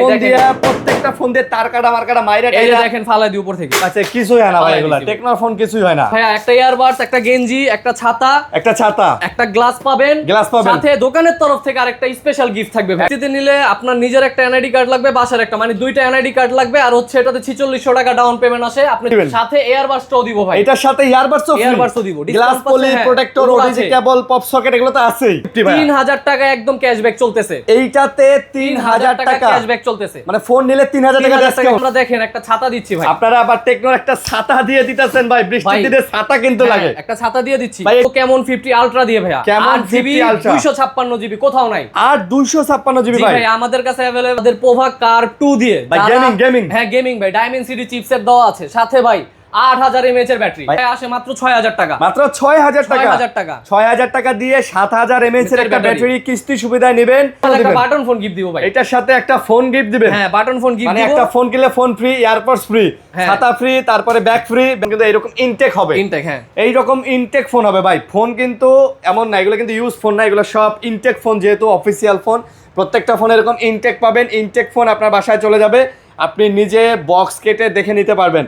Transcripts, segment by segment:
Phone দিয়ে প্রত্যেকটা phone দিয়ে তার কাটা মার কাটা মাইরা এই যে দেখেন ফালাই দিই উপর থেকে। আচ্ছা কিছুই হয় না ভাই, এগুলা টেকনোর ফোন কিছুই হয় না ভাই। একটা ইয়ারবাডস, একটা গেঞ্জি, একটা ছাতা, একটা গ্লাস পাবেন, সাথে দোকানের তরফ থেকে আরেকটা স্পেশাল গিফট থাকবে ভাই। এতে নিলে আপনার নিজের একটা এনআইডি কার্ড লাগবে, বাসার একটা, মানে দুইটা এনআইডি কার্ড লাগবে, আর হচ্ছে এটাতে 4600 টাকা ডাউন পেমেন্ট আসে। আপনি সাথে এয়ারবাডসটাও দিব ভাই, এটার সাথে এয়ারবাডসও দিব, glass poly protector, OTG cable, pop socket, এগুলো তো আছেই। 3000 টাকা একদম ক্যাশব্যাক চলতেছে। এইটাতে 3000 টাকা ক্যাশব্যাক চলতেছে, মানে ফোন নিলে 3000 টাকা ডিসকাউন্ট। আমরা দেখেন একটা ছাতা দিচ্ছি ভাই, আপনারা আবার টেকনোর একটা ছাতা দিয়ে দিতেছেন ভাই, বৃষ্টির দিনে ছাতা কিন্তু লাগে। একটা ছাতা দিয়ে দিচ্ছি কেমন 50 আলট্রা দিয়ে ভাইয়া, কেমন 50 আলট্রা 256 জিবি, কোথাও নাই। আর 256 জিবি ভাই আমাদের কাছে अवेलेबल। আমাদের পোভা কার 2 দিয়ে ভাই, গেমিং হ্যাঁ গেমিং ভাই, ডাইমেনসিটি চিপসেট দেওয়া আছে, সাথে ভাই 8000 mAh এর ব্যাটারি আসে মাত্র 6000 টাকা, মাত্র 6000 টাকা 6000 টাকা দিয়ে 7000 mAh এর একটা ব্যাটারি কিস্তি সুবিধায় নেবেন। একটা বাটন ফোন গিফট দিব ভাই, এটার সাথে একটা ফোন গিফট দিবেন। হ্যাঁ বাটন ফোন গিফট মানে দিব, একটা ফোন কিনলে ফোন ফ্রি, এয়ারপডস ফ্রি, ছাতা ফ্রি, তারপরে ব্যাগ ফ্রি, কিন্তু এরকম ইনটেক হবে। ইনটেক হ্যাঁ, এই রকম ইনটেক ফোন হবে ভাই। ফোন কিন্তু এমন না, এগুলো কিন্তু ইউজ ফোন না, এগুলো সব ইনটেক ফোন, যেহেতু অফিসিয়াল ফোন। প্রত্যেকটা ফোন এরকম ইনটেক পাবেন। ইনটেক ফোন আপনার বাসায় চলে যাবে, আপনি নিজে বক্স কেটে দেখে নিতে পারবেন।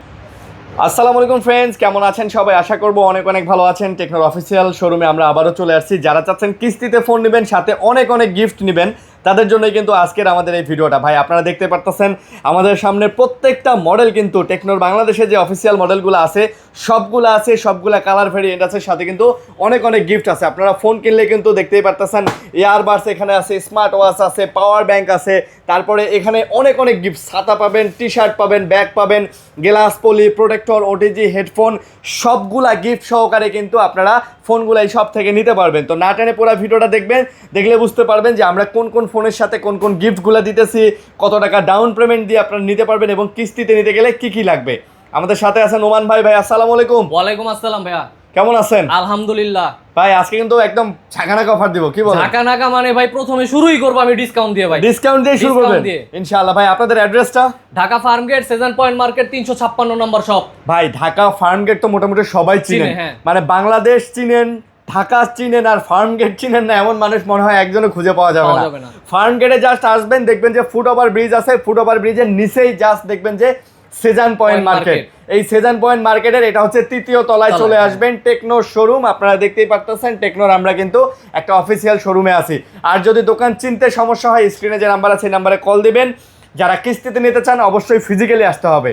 আসসালামু আলাইকুম ফ্রেন্ডস, কেমন আছেন সবাই? আশা করবো অনেক অনেক ভালো আছেন। টেকনোর অফিসিয়াল শোরুমে আমরা আবারও চলে আসছি। যারা চাচ্ছেন কিস্তিতে ফোন নেবেন, সাথে অনেক অনেক গিফট নেবেন, তাদের জন্যই কিন্তু আজকের আমাদের এই ভিডিওটা। ভাই আপনারা দেখতে পারতেছেন আমাদের সামনে প্রত্যেকটা মডেল কিন্তু টেকনোর বাংলাদেশে যে অফিসিয়াল মডেলগুলো আছে সবগুলা কালার ভেরিয়েন্ট আছে, সাথে কিন্তু অনেক অনেক গিফট আছে। আপনারা ফোন কিনলে কিন্তু দেখতেই পারতেছেন ইয়ারবাডস এখানে আছে, স্মার্ট ওয়াচ আছে, পাওয়ার ব্যাংক আছে, তারপরে এখানে অনেক অনেক গিফট, ছাতা পাবেন, টি শার্ট পাবেন, ব্যাগ পাবেন, glass poly protector, OTG headphone, সবগুলা গিফট সহকারে কিন্তু আপনারা ফোনগুলো এই সব থেকে নিতে পারবেন। তো না টেনে পুরো ভিডিওটা দেখবেন, দেখলে বুঝতে পারবেন যে আমরা কোন কোন ফোনের সাথে কোন কোন গিফটগুলো দিতেছি, কত টাকা ডাউন পেমেন্ট দিয়ে আপনারা নিতে পারবেন, এবং কিস্তিতে নিতে গেলে কি কি লাগবে। আমাদের সাথে আছেন ওমান ভাই। ভাই আসসালামু আলাইকুম। ওয়ালাইকুম আসসালাম ভাইয়া, কেমন আছেন? আলহামদুলিল্লাহ ভাই আজকে কিন্তু একদম ঝাঁকানাকা অফার দিব, কি বলেন? ঝাঁকানাকা মানে ভাই প্রথমে শুরুই করব আমি ডিসকাউন্ট দিয়ে ভাই, ডিসকাউন্ট দিয়ে শুরু করবেন ইনশাআল্লাহ। ভাই আপনাদের অ্যাড্রেসটা? Dhaka Farmgate, Sejan Point Market, 356 number shop. ভাই ঢাকা ফার্ম গেট তো মোটামুটি সবাই চিনেন, মানে বাংলাদেশ চিনেন, ঢাকা চিনেন, আর ফার্ম গেট চিনেন না এমন মানুষ মনে হয় একজনও খুঁজে পাওয়া যাবে না। ফার্ম গেটে জাস্ট আসবেন, দেখবেন যে ফুট ওভার ব্রিজ আছে, ফুট ওভার ব্রিজের নিচেই জাস্ট দেখবেন যে সেজান পয়েন্ট মার্কেট। এই সেজান পয়েন্ট মার্কেটের এটা হচ্ছে তৃতীয় তলায় চলে আসবেন, টেকনো শোরুম। আপনারা দেখতেই পারতেছেন টেকনোর আমরা কিন্তু একটা অফিসিয়াল শোরুমে আছি। আর যদি দোকান চিনতে সমস্যা হয়, স্ক্রিনে যে নাম্বার আছে এই নাম্বারে কল দিবেন। যারা কিস্তিতে নিতে চান অবশ্যই ফিজিক্যালি আসতে হবে।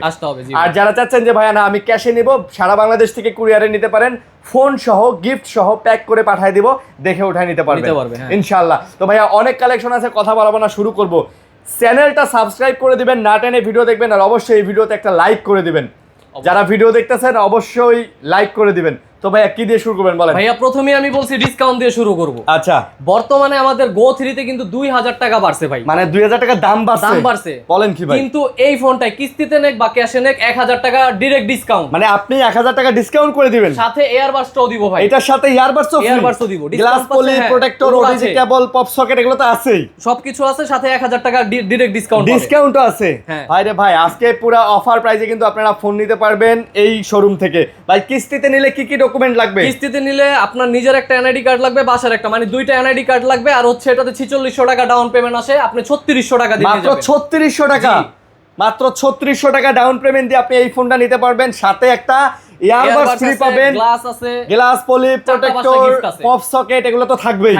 আর যারা চাচ্ছেন যে ভাইয়া না আমি ক্যাশে নিব, সারা বাংলাদেশ থেকে কুরিয়ারে নিতে পারেন, ফোন সহ গিফট সহ প্যাক করে পাঠিয়ে দিব, দেখে উঠায় নিতে পারবেন ইনশাআল্লাহ। তো ভাইয়া অনেক কালেকশন আছে, কথা বলবো না, শুরু করব। চ্যানেলটা সাবস্ক্রাইব করে দিবেন, না টেনে ভিডিও দেখবেন, আর অবশ্যই এই ভিডিওতে একটা লাইক করে দিবেন। যারা ভিডিও দেখতেছেন অবশ্যই লাইক করে দিবেন। তো ভাইয়া কি দিয়ে শুরু করবেন বলেন? ভাইয়া প্রথমে আমি বলছি ডিসকাউন্ট দিয়ে শুরু করব। আচ্ছা, বর্তমানে আমাদের গো 3 তে কিন্তু 2000 টাকা বাড়ছে ভাই, মানে 2000 টাকা দাম বাড়ছে। বলেন কি ভাই? কিন্তু এই ফোনটাই কিস্তিতে নেক বা ক্যাশে নেক 1000 টাকা ডাইরেক্ট ডিসকাউন্ট, মানে আপনি 1000 টাকা ডিসকাউন্ট করে দিবেন, সাথে এয়ারবাডসটাও দিব ভাই। এটার সাথে এয়ারবাডসও দিব, glass poly protector, OTG cable, pop socket, এগুলো তো আছেই, সবকিছু আছে, সাথে 1000 টাকা ডাইরেক্ট ডিসকাউন্টও আছে। ভাই রে ভাই, আজকে পুরো অফার প্রাইসে কিন্তু আপনারা ফোন নিতে পারবেন এই শোরুম থেকে। ভাই কিস্তিতে নিলে কি কি ডকুমেন্ট লাগবে? কিস্তিতে নিলে আপনার নিজের একটা এনআইডি কার্ড লাগবে, বাসার একটা, মানে দুইটা এনআইডি কার্ড লাগবে, আর হচ্ছে এটাতে 4600 টাকা ডাউন পেমেন্ট আসে, আপনি 3600 টাকা দিয়ে মাত্র 3600 টাকা, মাত্র 3600 টাকা ডাউন পেমেন্ট দিয়ে আপনি এই ফোনটা নিতে পারবেন। সাথে একটা ইয়ারবাডস ফ্রি পাবেন, গ্লাস আছে, glass poly protector, pop socket, এগুলো তো থাকবেই।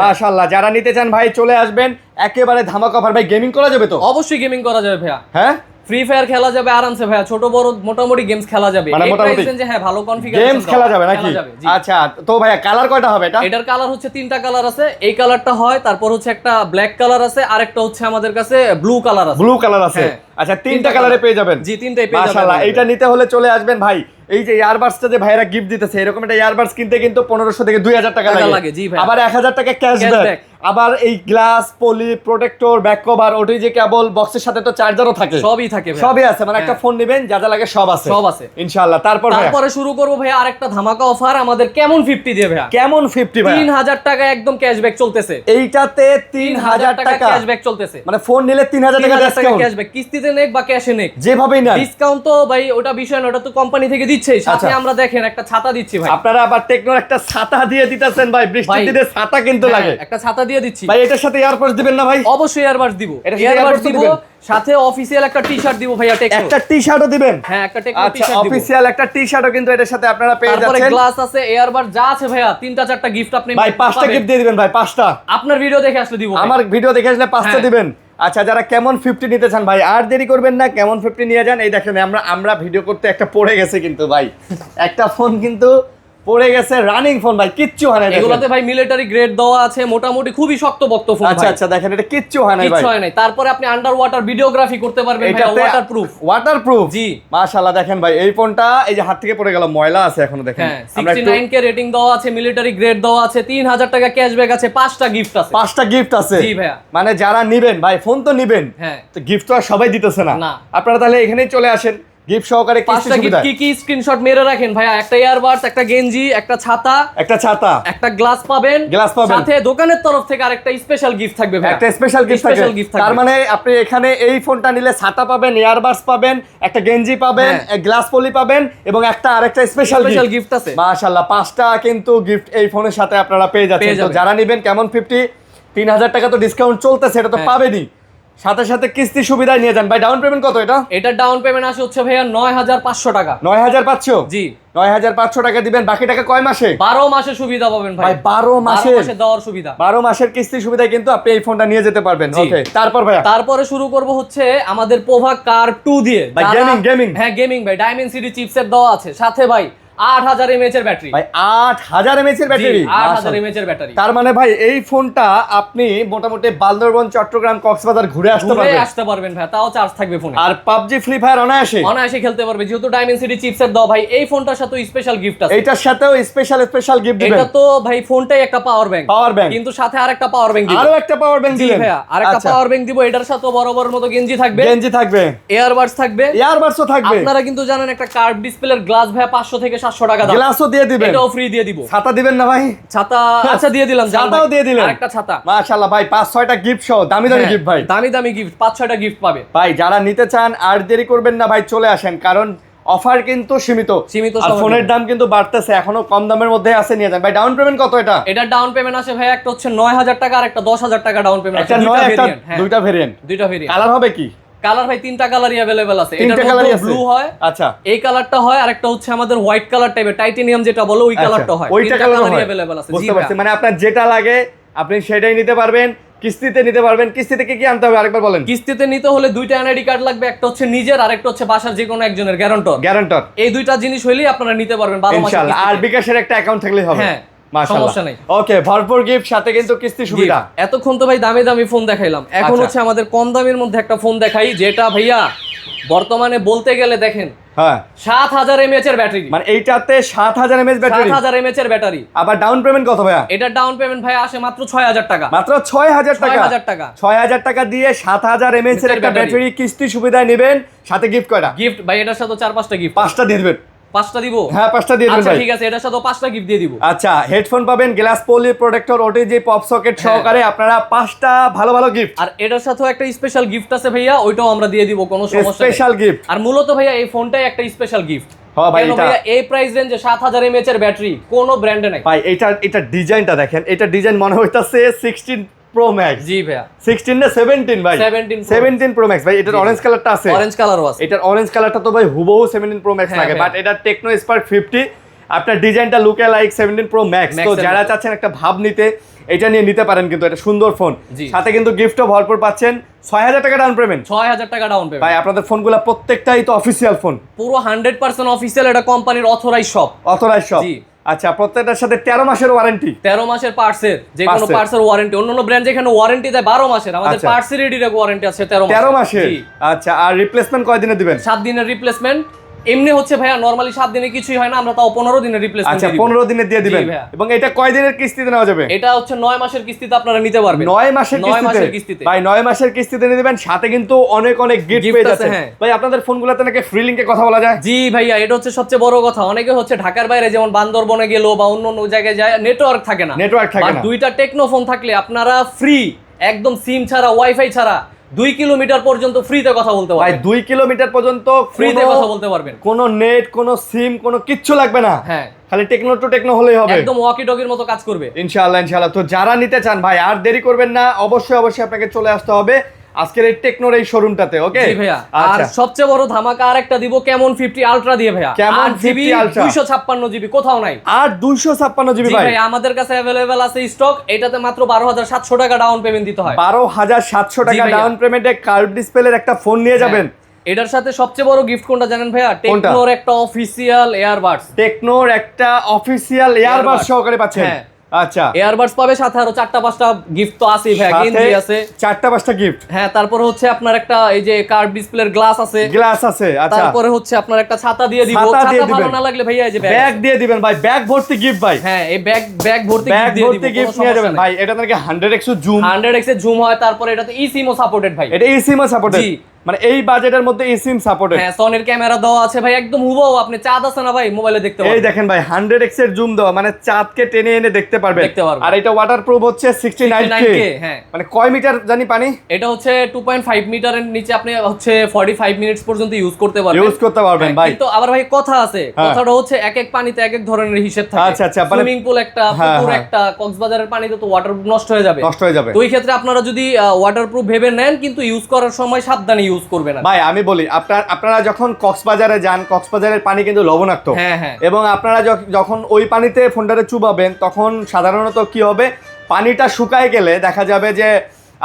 মাশাআল্লাহ, যারা নিতে চান ভাই চলে আসবেন, একেবারে ধামাকা অফার। ভাই গেমিং করা যাবে তো? অবশ্যই গেমিং করা যাবে ভাইয়া। হ্যাঁ, ফ্রি ফায়ার খেলা যাবে আরামসে ভাইয়া, ছোট বড় মোটামুটি গেমস খেলা যাবে, মানে মোটামুটি যে হ্যাঁ ভালো কনফিগারেশন গেমস খেলা যাবে নাকি? আচ্ছা, তো ভাইয়া কালার কয়টা হবে এটা? এটার কালার হচ্ছে 3টা কালার আছে, এই কালারটা হয়, তারপর হচ্ছে একটা ব্ল্যাক কালার আছে, আর একটা হচ্ছে আমাদের কাছে ব্লু কালার আছে। আচ্ছা, 3টা কালারে পেয়ে যাবেন। জি, 3টাই পেয়ে যাবেন। মাশাআল্লাহ, এইটা নিতে হলে চলে আসবেন ভাই। এই যে ইয়ারবাডসটা যে ভাইরা গিফট দিতেছে, এরকম একটা ইয়ারবাডস কিনতে কিন্তু 1500 থেকে 2000 টাকা লাগে। জি ভাই, আবার 1000 টাকা ক্যাশব্যাক, আবার এই glass poly protector, back cover, OTG cable, বক্সের সাথে তো চার্জারও থাকে, সবই থাকে ভাই, সবই আছে। মানে একটা ফোন নেবেন যা যা লাগে সব আছে ইনশাআল্লাহ। তারপরে শুরু করব ভাই আরেকটা ধামাকা অফার আমাদের কেমন 50 দিয়ে ভাই। কেমন 50 ভাই? 3000 টাকা একদম ক্যাশব্যাক চলতেছে। এইটাতে 3000 টাকা ক্যাশব্যাক চলতেছে, মানে ফোন নিলে 3000 টাকা ডিসকাউন্ট, ক্যাশব্যাক কিস্তিতে কিস্তিতে নেক বা ক্যাশে নেক, যেভাবেই না ডিসকাউন্ট তো ভাই ওটা বিষয় না, ওটা তো কোম্পানি থেকে দিচ্ছেই। সাথে আমরা দেখেন একটা ছাতা দিচ্ছি ভাই। আপনারা আবার টেকনোর একটা ছাতা দিয়ে দিতেছেন ভাই, বৃষ্টির দিনে ছাতা কিন্তু লাগে। একটা ছাতা দিয়ে দিচ্ছি ভাই। এটার সাথে ইয়ারবাডস দিবেন না ভাই? অবশ্যই ইয়ারবাডস দিব, ইয়ারবাডস দিব, সাথে অফিশিয়াল একটা টি-শার্ট দিব ভাইয়া টেকনো। একটা টি-শার্টও দিবেন? হ্যাঁ, একটা টেকনো টি-শার্ট দিব। অফিশিয়াল একটা টি-শার্টও কিন্তু এটার সাথে আপনারা পেয়ে যাচ্ছেন। তারপরে গ্লাস আছে, ইয়ারবাডস যা আছে ভাইয়া, 3টা 4টা গিফট আপনি ভাই 5টা গিফট দিয়ে দিবেন ভাই, 5টা। আপনার ভিডিও দেখে আসলে দিব। আমার ভিডিও দেখে আসলে 5টা দিবেন। আচ্ছা, যারা কেমন 50 নিতে চান ভাই, আর দেরি করবেন না, কেমন 50 নিয়ে যান। এই দেখেন আমরা ভিডিও করতে একটা পড়ে গেছে কিন্তু ভাই, একটা ফোন কিন্তু পড়ে গেছে, রানিং ফোন ভাই, কিচ্ছু হয় না। এগুলাতে ভাই মিলিটারি গ্রেড দেওয়া আছে, মোটামুটি খুবই শক্তপোক্ত ফোন। আচ্ছা দেখেন, এটা কিচ্ছু হয় না ভাই, কিচ্ছু হয় না। তারপরে আপনি আন্ডার ওয়াটার ভিডিওগ্রাফি করতে পারবেন ভাই, ওয়াটারপ্রুফ। জি মাশাআল্লাহ। দেখেন ভাই, এই ফোনটা এই যে হাত থেকে পড়ে গেল, ময়লা আছে এখনো। দেখেন 69K রেটিং দেওয়া আছে, মিলিটারি গ্রেড দেওয়া আছে, 3000 টাকা ক্যাশব্যাক আছে, 5টা গিফট আছে। 5টা গিফট আছে। জি ভাইয়া। মানে যারা নিবেন ভাই, ফোন তো নিবেন, হ্যাঁ, তো গিফট তো আর সবাই দিতেছে না। আপনারা তাহলে এখানেই চলে আসেন, গিফট সহকারে। 5টা গিফট কি স্ক্রিনশট মেরে রাখেন ভাইয়া। একটা ইয়ারবাডস, একটা গেঞ্জি, একটা ছাতা, একটা গ্লাস পাবেন, সাথে দোকানের তরফ থেকে আরেকটা স্পেশাল গিফট থাকবে ভাই, একটা স্পেশাল গিফট থাকবে। তার মানে আপনি এখানে এই ফোনটা নিলে ছাতা পাবেন, ইয়ারবাডস পাবেন, একটা গেঞ্জি পাবেন, গ্লাস পলি পাবেন, এবং আরেকটা স্পেশাল গিফট আছে। মাশাআল্লাহ, 5টা কিন্তু গিফট এই ফোনের সাথে আপনারা পেয়ে যাচ্ছেন। তো যারা নিবেন কেমন 50, 3000 টাকা তো ডিসকাউন্ট চলতেছে, এটা তো পাবেনই। সাথে সাথে কিস্তি সুবিধা নিয়ে যান ভাই। ডাউন পেমেন্ট কত এটা? এটা ডাউন পেমেন্ট আসে হচ্ছে ভাইয়া 9500 টাকা। 9500? জি, 9500 টাকা দিবেন। বাকি টাকা কয় মাসে? 12 মাসে সুবিধা পাবেন ভাই। 12 মাসে দেওয়ার সুবিধা, 12 মাসের কিস্তি সুবিধা কিন্তু আপনি এই ফোনটা নিয়ে যেতে পারবেন। ওকে, তারপর ভাইয়া তারপরে শুরু করব হচ্ছে আমাদের পোভা কার্ভ 2 দিয়ে। ভাই গেমিং। হ্যাঁ, গেমিং ভাই, ডায়মেনসিটি চিপসেট দেওয়া আছে, সাথে ভাই 8000 mAh এর ব্যাটারি। ভাই 8000 mAh এর ব্যাটারি? 8000 mAh এর ব্যাটারি। তার মানে ভাই এই ফোনটা আপনি মোটামুটি বান্দরবন, চট্টগ্রাম, কক্সবাজার ঘুরে আসতে পারবেন ভাই, তাও চার্জ থাকবে ফোনে। আর পাবজি, ফ্রি ফায়ার অনায়াসে খেলতে পারবে, যেহেতু ডায়মেনসিটি চিপসেট দাও ভাই। এই ফোনটার সাথে স্পেশাল গিফট আছে, এটার সাথেও স্পেশাল গিফট দিবেন। এটা তো ভাই ফোনটাই একটা পাওয়ার ব্যাংক, কিন্তু সাথে আরেকটা পাওয়ার ব্যাংক দিব। আরো একটা পাওয়ার ব্যাংক দিবেন? ভাইয়া আরেকটা পাওয়ার ব্যাংক দিব। এটার সাথে বড় মতো গেঞ্জি থাকবে, ইয়ারবাডস থাকবে, আপনারা কিন্তু জানেন একটা কার্ভ ডিসপ্লের গ্লাস ভাই 500 থেকে 700 টাকা দাম। গ্লাসও দিয়ে দিবেন? এটাও ফ্রি দিয়ে দিব। ছাতা দিবেন না ভাই? ছাতা আচ্ছা দিয়ে দিলাম, ছাতাও দিয়ে দিলেন। আরেকটা ছাতা। মাশাআল্লাহ ভাই, 5-6টা গিফট সহ দামি গিফট ভাই, দামি গিফট, 5-6টা গিফট পাবে ভাই। যারা নিতে চান আর দেরি করবেন না ভাই, চলে আসেন, কারণ অফার কিন্তু সীমিত। আর ফোনের দাম কিন্তু বাড়তেছে, এখনো কম দামের মধ্যে আছে, নিয়ে যান ভাই। ডাউন পেমেন্ট কত এটা? এটা ডাউন পেমেন্ট আসে ভাই, একটা হচ্ছে 9000 টাকা আর একটা 10000 টাকা ডাউন পেমেন্ট আছে। দুইটা ভেরিয়েন্ট। কালার হবে কি? কালার ভাই 3টা কালারই अवेलेबल আছে। এটা ব্লু হয়, আচ্ছা এই কালারটা হয়, আর একটা হচ্ছে আমাদের হোয়াইট কালার টাইপের, টাইটেনিয়াম যেটা বলো, ওই কালারটা হয়। ওইটা কালারই अवेलेबल আছে। বুঝতে পারছি, মানে আপনার যেটা লাগে আপনি সেটাই নিতে পারবেন, কিস্তিতে নিতে পারবেন। কিস্তিতে কি আনতে হবে আরেকবার বলেন? কিস্তিতে নিতে হলে 2টা এনআইডি কার্ড লাগবে, একটা হচ্ছে নিজের আর একটা হচ্ছে বাসার যে কোনো একজনের গ্যারান্টর। এই 2টা জিনিস হইলেই আপনারা নিতে পারবেন 12 মাস ইনশাআল্লাহ। আর বিকাশের একটা অ্যাকাউন্ট থাকলেই হবে। হ্যাঁ, সমস্যা নাই। ওকে, ভরপুর গিফট, সাথে কিন্তু কিস্তি সুবিধা। এতক্ষণ তো ভাই দামি ফোন দেখাইলাম, এখন হচ্ছে আমাদের কম দামের মধ্যে একটা ফোন দেখাই, যেটা ভাইয়া বর্তমানে বলতে গেলে দেখেন, হ্যাঁ 7000 mAh এর ব্যাটারি। মানে এইটাতে 7000 mAh ব্যাটারি, 7000 mAh এর ব্যাটারি। আবার ডাউন পেমেন্ট কত ভাইয়া? এটা ডাউন পেমেন্ট ভাই আসে মাত্র 6000 টাকা। মাত্র 6000 টাকা। 6000 টাকা দিয়ে 7000 mAh এর একটা ব্যাটারি কিস্তি সুবিধায় নেবেন, সাথে গিফট কয়টা? গিফট ভাই এটার সাথে 4-5টা গিফট। 5টা দিয়ে দিবেন। 5টা দিব? হ্যাঁ 5টা দিয়ে দিবেন আচ্ছা ভাই। ঠিক আছে, এটার সাথে 5টা গিফট দিয়ে দিব। আচ্ছা, হেডফোন পাবেন, glass poly protector, OTG, pop socket সহকারে আপনারা 5টা ভালো গিফট। আর এটার সাথেও একটা স্পেশাল গিফট আছে ভাইয়া, ওইটাও আমরা দিয়ে দিব, কোনো সমস্যা নেই। Special gift. আর মূলত ভাইয়া এই ফোনটাই একটা স্পেশাল গিফট। হ্যাঁ ভাই, এটা এই প্রাইস রেঞ্জে 7000 mAh এর ব্যাটারি কোন ব্র্যান্ডে নাই ভাই। এটা ডিজাইনটা দেখেন, এটা ডিজাইন মনে হইতাছে 16 প্রো ম্যাক্স। জি ভাইয়া, 16 না 17 ভাই? 17 প্রো ম্যাক্স ভাই। এটার অরেঞ্জ কালারটা আছে, অরেঞ্জ কালারও আছে। এটার অরেঞ্জ কালারটা তো ভাই হুবহু 17 প্রো ম্যাক্স লাগে, বাট এটা টেকনো স্পার্ক 50, আপনার ডিজাইনটা লুকে লাইক 17 প্রো ম্যাক্স। তো যারা চাচ্ছেন একটা ভাব নিতে, এটা নিয়ে নিতে পারেন, কিন্তু এটা সুন্দর ফোন, সাথে কিন্তু গিফটও ভরপুর পাচ্ছেন। 6000 টাকা ডাউন পেমেন্ট। 6000 টাকা ডাউন পেমেন্ট ভাই। আপনাদের ফোনগুলো প্রত্যেকটাই তো অফিশিয়াল ফোন, পুরো 100% অফিশিয়াল, এটা কোম্পানির অথরাইজ শপ। জি। আচ্ছা, প্রত্যেকটার সাথে 13 মাসের ওয়ারেন্টি। 13 মাসের পার্টসের, যে কোনো পার্টসের ওয়ারেন্টি। অন্যান্য ব্র্যান্ড যেখানে ওয়ারেন্টি দেয় 12 মাসের, আমাদের পার্টসের এডির ওয়ারেন্টি আছে 13 মাসের। আচ্ছা, আর রিপ্লেসমেন্ট কয় দিনে দিবেন? 7 দিনের রিপ্লেসমেন্ট। এমনি হচ্ছে ভাইয়া নরমালি 7 দিনে কিছুই হয় না, আমরা তাও 15 দিনের রিপ্লেসমেন্ট দিই। আচ্ছা, 15 দিনে দিয়ে দিবেন। এবং এটা কয় দিনের কিস্তিতে নেওয়া যাবে? এটা হচ্ছে 9 মাসের কিস্তিতে আপনারা নিতে পারবেন। 9 মাসের কিস্তিতে ভাই, 9 মাসের কিস্তিতে নিতে দিবেন, সাথে কিন্তু অনেক গিফট পেয়ে যাচ্ছেন ভাই। আপনাদের ফোনগুলোতে নাকি ফ্রি লিংকে কথা বলা যায়? জি ভাইয়া, এটা হচ্ছে সবচেয়ে বড় কথা। অনেকে হচ্ছে ঢাকার বাইরে, যেমন বান্দরবনে গেল বা অন্য জায়গায় যায়, নেটওয়ার্ক থাকে না। 2টা টেকনো ফোন থাকলে আপনারা ফ্রি, একদম সিম ছাড়া, ওয়াইফাই ছাড়া 2 কিলোমিটার পর্যন্ত ফ্রিতে কথা বলতে ভাই পারবেন। 2 কিলোমিটার পর্যন্ত ফ্রিতে কথা বলতে পারবেন। কোনো নেট, কোনো সিম, কোনো কিচ্ছু লাগবে না। হ্যাঁ, খালি টেকনো টু টেকনো হলেই হবে। একদম ওয়াকি টকির মতো কাজ করবে ইনশাআল্লাহ ইনশাআল্লাহ। তো যারা নিতে চান ভাই আর দেরি করবেন না, অবশ্যই অবশ্যই আপনাকে চলে আসতে হবে আজকের এই টেকনোর এই শোরুমটাতে। ওকে জি ভাইয়া। আর আচ্ছা, সবচেয়ে বড় ধামাকা আরেকটা দিব, কেমন 50 আলট্রা দিয়ে ভাইয়া। Camon 8GB 50 Ultra 256 জিবি কোথাও নাই। আর 256 জিবি জি ভাই ভাই, আমাদের কাছে अवेलेबल আছে স্টক। এটাতে মাত্র 12700 টাকা ডাউন পেমেন্ট দিতে হয়। 12700 জি টাকা ভাইয়া। ডাউন পেমেন্টে কার্ভ ডিসপ্লের একটা ফোন নিয়ে যাবেন। এটার সাথে সবচেয়ে বড় গিফট কোনটা জানেন ভাইয়া? টেকনোর একটা অফিসিয়াল এয়ারবাডস। টেকনোর একটা অফিসিয়াল এয়ারবাস Earbuds সহকারে পাচ্ছেন। হ্যাঁ। আচ্ছা, এয়ারবাডস পাবে, সাথে আরো 4টা-5টা গিফট তো আছেই ভাইয়া। গেঞ্জি আছে, 4টা-5টা গিফট। হ্যাঁ। তারপরে হচ্ছে আপনার একটা এই যে কার্ভ ডিসপ্লের গ্লাস আছে, গ্লাস আছে। আচ্ছা, তারপরে হচ্ছে আপনার একটা ছাতা দিয়ে দিব। ছাতা দিয়ে ছাতা ভালো দিবেন। না লাগলে ভাইয়া এই যে ব্যাগ দিয়ে দিবেন ভাই, ব্যাগ ভর্তি গিফট ভাই। হ্যাঁ, এই ব্যাগ ভর্তি ব্যাগ gift দিয়ে ভর্তি দিব, গিফট কোনো নিয়ে যাবেন সমস্যা ভাই। এটা নাকি 100x জুম, 100x এর জুম হয়। তারপরে এটা তো eSIM-ও সাপোর্টেড ভাই। এটা eSIM সাপোর্টেড, জি। মানে এই বাজেটের মধ্যে eSIM সাপোর্টেড। হ্যাঁ, সনির ক্যামেরা দেওয়া আছে ভাই, একদম হুবহু আপনি চাঁদ আছে না ভাই মোবাইলে দেখতে এই পাবেন। দেখেন ভাই 100x এর জুম দেওয়া, মানে চাঁদকে টেনে এনে দেখতে পারবেন। দেখতে পারবেন। আর এটা ওয়াটারপ্রুফ হচ্ছে 69K। হ্যাঁ, মানে কয় মিটার জানি পানি? এটা হচ্ছে 2.5 মিটারের নিচে আপনি হচ্ছে 45 মিনিটস পর্যন্ত ইউজ করতে পারবেন। ইউজ করতে পারবেন হ্যাঁ, ভাই। কিন্তু আবার ভাই কথা আছে, হ্যাঁ। কথাটা হচ্ছে এক এক পানিতে এক এক ধরনের হিসেব থাকে। আচ্ছা, আচ্ছা, মানে- সুইমিং পুল একটা, হ্যাঁ, পুকুর হ্যাঁ। একটা, কক্সবাজারের পানিতে তো ওয়াটারপ্রুফ নষ্ট হয়ে যাবে। নষ্ট হয়ে যাবে। তো এই ক্ষেত্রে আপনারা যদি ওয়াটারপ্রুফ ভেবে নেন, কিন্তু ইউজ করার সময় সাবধানে ইউজ করবেন। ভাই আমি বলি, আপনারা যখন কক্সবাজারে যান, কক্সবাজারের পানি কিন্তু লবণাক্ত। হ্যাঁ, হ্যাঁ। এবং আপনারা যখন ওই পানিতে ফোনটারে চুবাবেন, তখন সাধারণত কি হবে, পানিটা শুকায় গেলে দেখা যাবে যে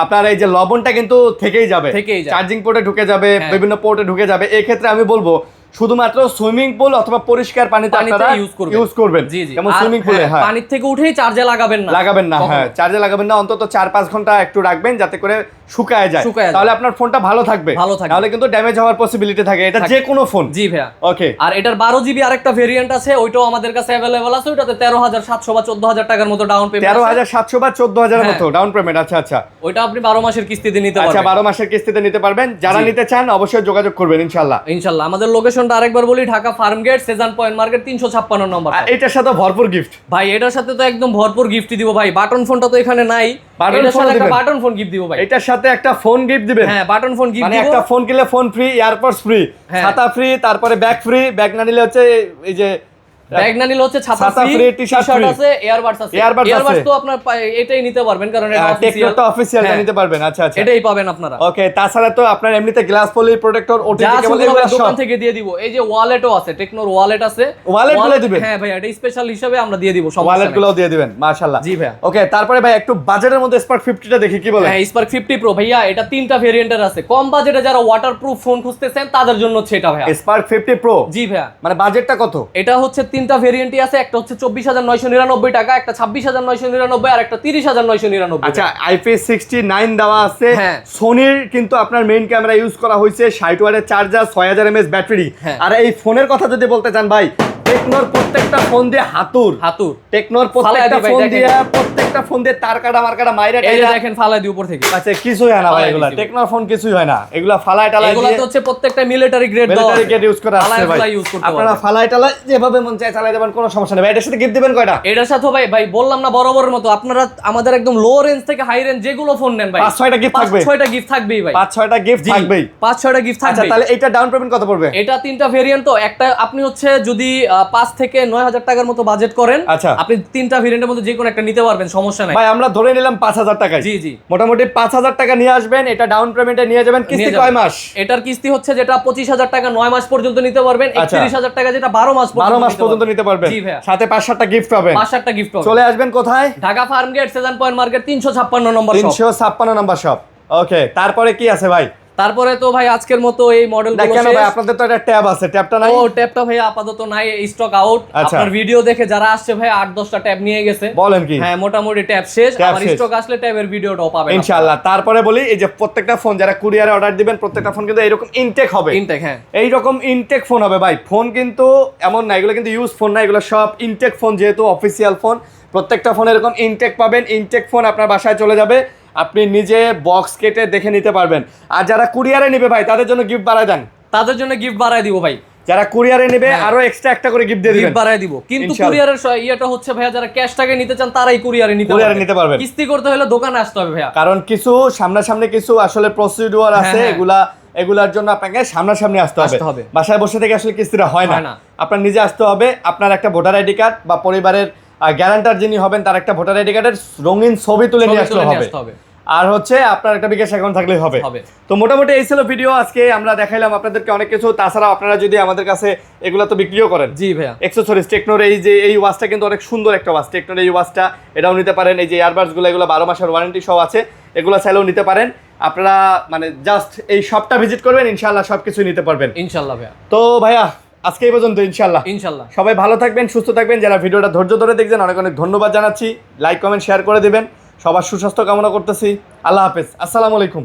আপনার এই যে লবণটা কিন্তু থেকেই যাবে, চার্জিং পোর্টে ঢুকে যাবে, হ্যাঁ। বিভিন্ন পোর্টে ঢুকে যাবে। এই ক্ষেত্রে আমি বলবো শুধুমাত্র সুইমিং পুল অথবা পরিষ্কার পানিতে আপনারা ইউজ করবেন। জি জি, যেমন সুইমিং পুলে হ্যাঁ পানির থেকে উঠেই চার্জে লাগাবেন না। হ্যাঁ, চার্জে লাগাবেন না, অন্তত 4-5 ঘন্টা একটু রাখবেন যাতে করে শুকায় যায়। শুকায় যায়। তাহলে আপনার ফোনটা ভালো থাকবে। নাহলে কিন্তু ড্যামেজ হওয়ার পসিবিলিটি থাকে। এটা যে কোনো ফোন। জি ভাইয়া। ওকে। আর এটার 12GB আরেকটা ভেরিয়েন্ট আছে, ওইটাও আমাদের কাছে अवेलेबल আছে। ওইটাতে 13700 বা 14000 টাকার মতো ডাউন পেমেন্ট। 13700 বা 14000 এর মতো ডাউন পেমেন্ট। আচ্ছা আচ্ছা, ওইটা আপনি 12 মাসের কিস্তিতে নিতে পারবেন। আচ্ছা, 12 মাসের কিস্তিতে নিতে পারবেন। যারা নিতে চান অবশ্যই যোগাযোগ করবেন ইনশাআল্লাহ। ইনশাআল্লাহ। আমাদের লোকেশনটা আরেকবার বলি, Dhaka Farmgate, Sejan Point Market, 356 number. এটার সাথে ভরপুর গিফট ভাই, এটার সাথে তো একদম ভরপুর গিফট দিব ভাই। বাটন ফোনটা তো এখানে নাই, এটার সাথে একটা বাটন ফোন গিফট দিব ভাই। এটার সাথে একটা ফোন গিফট দিবেন। হ্যাঁ, বাটন ফোন গিফট মানে দিব। একটা ফোন কিনলে ফোন ফ্রি, এয়ারপডস ফ্রি, হ্যাঁ। ছাতা ফ্রি, তারপরে ব্যাগ ফ্রি। ব্যাগ না নিলে হচ্ছে এই যে ব্যাগ না নিলে হচ্ছে ছাতা ফ্রি, টি-শার্ট আছে, এয়ারবাডস আছে। এয়ারবাডস তো আপনার এটাই নিতে পারবেন, কারণ এটা অফিশিয়াল, তো অফিশিয়াল নিতে পারবেন। আচ্ছা আচ্ছা, এটাই পাবেন আপনারা। ওকে। তাছাড়া তো আপনার এমনিতে glass poly protector, OTG cable এগুলো দোকান থেকে দিয়ে দিব। এই যে ওয়ালেটও আছে, টেকনোর ওয়ালেট আছে, ওয়ালেটগুলো দিবেন। হ্যাঁ ভাই, এটা স্পেশাল হিসেবে আমরা দিয়ে দিব। ওয়ালেটগুলো দিয়ে দিবেন, মাশাআল্লাহ। জি ভাই। ওকে, তারপরে ভাই একটু বাজেটের মধ্যে স্পার্ক 50টা দেখি কি বলে। হ্যাঁ, স্পার্ক 50 প্রো ভাইয়া, এটা 3টা ভেরিয়েন্টের আছে। কম বাজেটে যারা ওয়াটারপ্রুফ ফোন খুঁজতেছেন তাদের জন্য হচ্ছে এটা ভাইয়া। Spark 50 pro. জি ভাইয়া। মানে বাজেটটা কত? এটা হচ্ছে 3টা ভেরিয়েন্টই আছে। একটা হচ্ছে 24999 টাকা, একটা 26999, আর একটা 30999। আচ্ছা, IP69 দেওয়া আছে। হ্যাঁ। সোনির কিন্তু আপনার মেইন ক্যামেরা ইউজ করা হয়েছে, 60 ওয়াটের চার্জার, 6000 mAh ব্যাটারি। হ্যাঁ। আর এই ফোনের কথা যদি বলতে চান ভাই, টেকনোর প্রত্যেকটা ফোন দিয়ে হাতুর। টেকনোর প্রত্যেকটা ফোন দিয়ে তার কাটা মার কাটা মাইরা এই যে দেখেন ফালাই দিই উপর থেকে। আচ্ছা, কিছুই হয় না ভাই, এগুলা টেকনোর ফোন কিছুই হয় না। এগুলা ফালাই টালাই এগুলা তো হচ্ছে প্রত্যেকটা মিলিটারি গ্রেড দাও, মিলিটারি গ্রেড ইউজ করা আছে ভাই। আপনারা ফালাই টালাই যেভাবে মন চায় চালাই দেবেন, কোনো সমস্যা নেই ভাই। এটার সাথে গিফট দিবেন কয়টা? এটার সাথে ভাই বললাম না বরাবরের মতো, আপনারা আমাদের একদম লো রেঞ্জ থেকে হাই রেঞ্জ যেগুলো ফোন নেন ভাই, 5-6টা গিফট থাকবে। 5-6টা গিফট থাকবেই ভাই। 5-6টা গিফট থাকবেই। 5-6টা গিফট আচ্ছা, থাকবে। তাহলে এটা ডাউন পেমেন্ট কত পড়বে? এটা 3টা ভেরিয়েন্ট। তো একটা আপনি হচ্ছে যদি 5 থেকে 9000 টাকার মতো বাজেট করেন, আচ্ছা, আপনি 3টা ভেরিয়েন্টের মধ্যে যে কোনো একটা নিতে পারবেন, সমস্যা নাই ভাই। আমরা ধরে নিলাম 5000 টাকা। জি জি, মোটামুটি 5000 টাকা নিয়ে আসবেন। এটা ডাউন পেমেন্টে নিয়ে যাবেন। কিস্তি কয় মাস? এটার কিস্তি হচ্ছে যেটা 25000 টাকা 9 মাস পর্যন্ত নিতে পারবেন, 31000 টাকা যেটা 12 মাস পর্যন্ত নিতে পারবেন। জি ভাই। সাথে 5-7টা গিফট পাবেন। 5-7টা গিফট পাবেন। চলে আসবেন কোথায়? Dhaka Farmgate, Sejan Point Market, 356 number shop. 356 number shop. Okay, তারপরে কি আছে ভাই? তারপরে তো ভাই আজকের মতো এই মডেলগুলো কেন ভাই, আপনাদের তো একটা ট্যাব আছে, ট্যাবটা নাই? ও, ট্যাবটা ভাই আপাতত নাই, স্টক আউট। আপনার ভিডিও দেখে যারা আসছে ভাই 8-10টা ট্যাব নিয়ে গেছে। বলেন কি? হ্যাঁ, মোটামুটি ট্যাব শেষ। আবার স্টক আসলে ট্যাবের ভিডিওটাও পাবেন ইনশাআল্লাহ। তারপরে বলি, এই যে প্রত্যেকটা ফোন যারা কুরিয়ারে অর্ডার দিবেন, প্রত্যেকটা ফোন কিন্তু এরকম ইনটেক হবে। ইনটেক, হ্যাঁ, এইরকম ইনটেক ফোন হবে ভাই। ফোন কিন্তু এমন না, এগুলো কিন্তু ইউজ ফোন না, এগুলো সব ইনটেক ফোন। যেহেতু অফিসিয়াল ফোন, প্রত্যেকটা ফোন এরকম ইনটেক পাবেন। ইনটেক ফোন আপনার বাসায় চলে যাবে, আপনি নিজে বক্স কেটে দেখে নিতে পারবেন। আর যারা কুরিয়ারে নেবে ভাই, তাদের জন্য গিফট বাড়ায় দেন। তাদের জন্য গিফট বাড়ায় দিব ভাই। যারা কুরিয়ারে নেবে আরো এক্সট্রা একটা করে গিফট দিয়ে দিবেন, গিফট বাড়ায় দিব। কিন্তু কুরিয়ারের ইয়েটা হচ্ছে ভাইয়া যারা ক্যাশ টাকা নিতে চান তারাই কুরিয়ারে নিতে পারবেন। কিস্তি করতে হলে দোকানে আসতে হবে ভাইয়া, কারণ কিছু সামনাসামনি কিছু আসলে প্রসিডিউর আছে, এগুলার জন্য আপনাকে সামনাসামনি আসতে হবে। বাসায় বসে থেকে আসলে কিস্তিটা হয় না, আপনার নিজে আসতে হবে। আপনার একটা ভোটার আইডি কার্ড বা পরিবারের গ্যারান্টার যিনি হবেন তার একটা ভোটার আইডি কার্ডের রঙিন ছবি তুলে নিয়ে আসতে হবে, আর হচ্ছে আপনার একটা বিকাশ অ্যাকাউন্ট থাকলেই হবে। তো মোটামুটি এই ছিল ভিডিও, আজকে আমরা দেখাইলাম আপনাদেরকে অনেক কিছু। তাছাড়া আপনারা যদি আমাদের কাছে এগুলো তো বিক্রিও করেন, জি ভাইয়া, অ্যাকসেসরিজ টেকনোর এই ওয়াচটা কিন্তু অনেক সুন্দর একটা ওয়াচ, টেকনোর এই ওয়াচটা এটাও নিতে পারেন। এই যে ইয়ারবাডস গুলো এগুলো 12 মাসের ওয়ারেন্টি সহ আছে, এগুলো চাইলেও নিতে পারেন আপনারা। মানে জাস্ট এই শপটা ভিজিট করবেন, ইনশাআল্লাহ সবকিছু নিতে পারবেন ইনশাআল্লাহ ভাইয়া। তো ভাইয়া আজকে এই পর্যন্ত, ইনশাআল্লাহ সবাই ভালো থাকবেন, সুস্থ থাকবেন। যারা ভিডিওটা ধৈর্য ধরে দেখছেন অনেক অনেক ধন্যবাদ জানাচ্ছি। লাইক কমেন্ট শেয়ার করে দিবেন। সবার সুস্বাস্থ্য কামনা করতেছি। আল্লাহ হাফেজ, আসসালামু আলাইকুম।